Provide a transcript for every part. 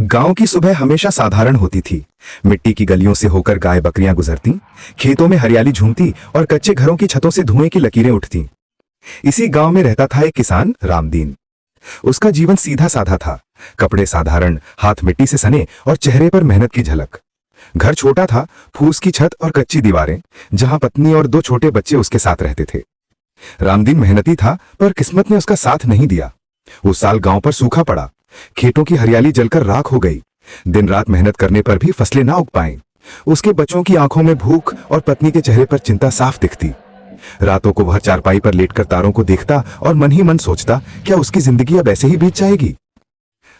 गांव की सुबह हमेशा साधारण होती थी। मिट्टी की गलियों से होकर गाय बकरियां गुजरती, खेतों में हरियाली झूमती और कच्चे घरों की छतों से धुएं की लकीरें उठती। इसी गांव में रहता था एक किसान रामदीन। उसका जीवन सीधा साधा था, कपड़े साधारण, हाथ मिट्टी से सने और चेहरे पर मेहनत की झलक। घर छोटा था, फूस की छत और कच्ची दीवारें, जहां पत्नी और 2 छोटे बच्चे उसके साथ रहते थे। रामदीन मेहनती था, पर किस्मत ने उसका साथ नहीं दिया। उस साल गांव पर सूखा पड़ा, खेतों की हरियाली जलकर राख हो गई। दिन रात मेहनत करने पर भी फसलें ना उग पाईं। उसके बच्चों की आंखों में भूख और पत्नी के चेहरे पर चिंता साफ दिखती। रातों को वह चारपाई पर लेटकर तारों को देखता और मन ही मन सोचता, क्या उसकी जिंदगी अब ऐसे ही बीत जाएगी।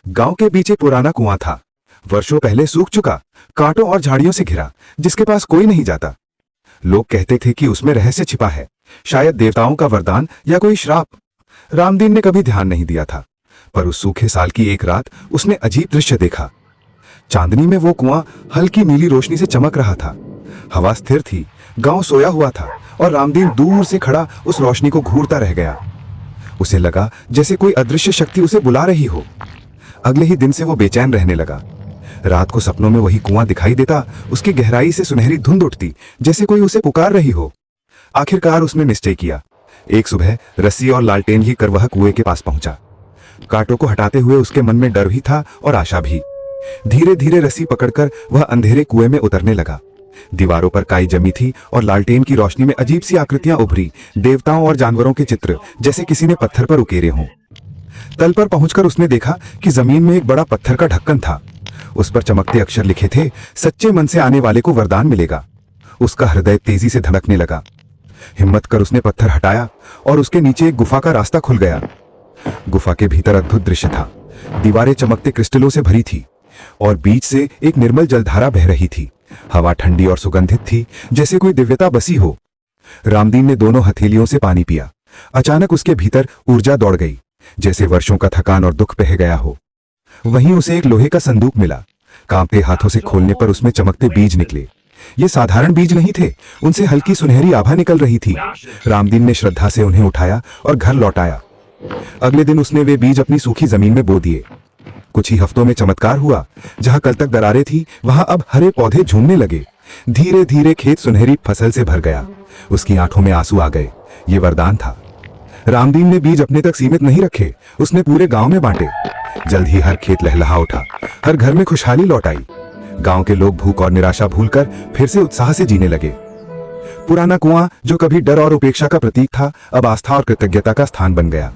गांव के बीच एक पुराना कुआं था, वर्षों पहले सूख चुका, कांटों और झाड़ियों से घिरा, जिसके पास कोई नहीं जाता। लोग कहते थे कि उसमें रहस्य छिपा है, शायद देवताओं का वरदान या कोई श्राप। रामदीन ने कभी ध्यान नहीं दिया था, पर उस सूखे साल की एक रात उसने अजीब दृश्य देखा। चांदनी में वो कुआं हल्की नीली रोशनी से चमक रहा था। हवा स्थिर थी, गांव सोया हुआ था और रामदीन दूर से खड़ा उस रोशनी को घूरता रह गया। उसे लगा जैसे कोई अदृश्य शक्ति उसे बुला रही हो। अगले ही दिन से वो बेचैन रहने लगा। रात को सपनों में वही कुआं दिखाई देता, उसकी गहराई से सुनहरी धुंध उठती, जैसे कोई उसे पुकार रही हो। आखिरकार उसने निश्चय किया। एक सुबह रस्सी और लालटेन ही कर वह कुएं के पास पहुंचा। कांटों को हटाते हुए उसके मन में डर भी था और आशा भी। धीरे धीरे रस्सी पकड़कर वह अंधेरे कुएं में उतरने लगा। दीवारों पर काई जमी थी और लालटेन की रोशनी में अजीब सी आकृतियां उभरी, देवताओं और जानवरों के चित्र, जैसे किसी ने पत्थर पर उकेरे हों। तल पर पहुंचकर उसने देखा कि जमीन में एक बड़ा पत्थर का ढक्कन था। उस पर चमकते अक्षर लिखे थे, सच्चे मन से आने वाले को वरदान मिलेगा। उसका हृदय तेजी से धड़कने लगा। हिम्मत कर उसने पत्थर हटाया और उसके नीचे एक गुफा का रास्ता खुल गया। गुफा के भीतर अद्भुत दृश्य था। दीवारें चमकते क्रिस्टलों से भरी थी और बीच से एक निर्मल जलधारा बह रही थी। हवा ठंडी और सुगंधित थी, जैसे कोई दिव्यता बसी हो। रामदीन ने दोनों हथेलियों से पानी पिया। अचानक उसके भीतर ऊर्जा दौड़ गई, जैसे वर्षों का थकान और दुख बह गया हो। वहीं उसे एक लोहे का संदूक मिला। कांपते हाथों से खोलने पर उसमें चमकते बीज निकले। ये साधारण बीज नहीं थे, उनसे हल्की सुनहरी आभा निकल रही थी। रामदीन ने श्रद्धा से उन्हें उठाया और घर लौटाया। अगले दिन उसने वे बीज अपनी सूखी जमीन में बो दिए। कुछ ही हफ्तों में चमत्कार हुआ। जहां कल तक दरारें थी, वहां अब हरे पौधे झूमने लगे। धीरे धीरे खेत सुनहरी फसल से भर गया। उसकी आंखों में आंसू आ गए। ये वरदान था। रामदीन ने बीज अपने तक सीमित नहीं रखे, उसने पूरे गांव में बांटे। जल्द ही हर खेत लहलहा उठा, हर घर में खुशहाली लौट आई। गांव के लोग भूख और निराशा भूलकर फिर से उत्साह से जीने लगे। पुराना कुआं, जो कभी डर और उपेक्षा का प्रतीक था, अब आस्था और कृतज्ञता का स्थान बन गया।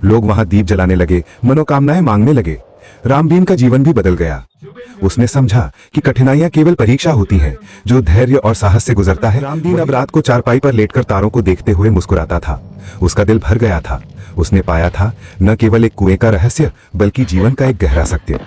लोग वहां दीप जलाने लगे, मनोकामनाएं मांगने लगे। रामदीन का जीवन भी बदल गया। उसने समझा कि कठिनाइयां केवल परीक्षा होती हैं, जो धैर्य और साहस से गुजरता है। रामदीन अब रात को चारपाई पर लेटकर तारों को देखते हुए मुस्कुराता था। उसका दिल भर गया था। उसने पाया था न केवल एक कुएं का रहस्य, बल्कि जीवन का एक गहरा सत्य।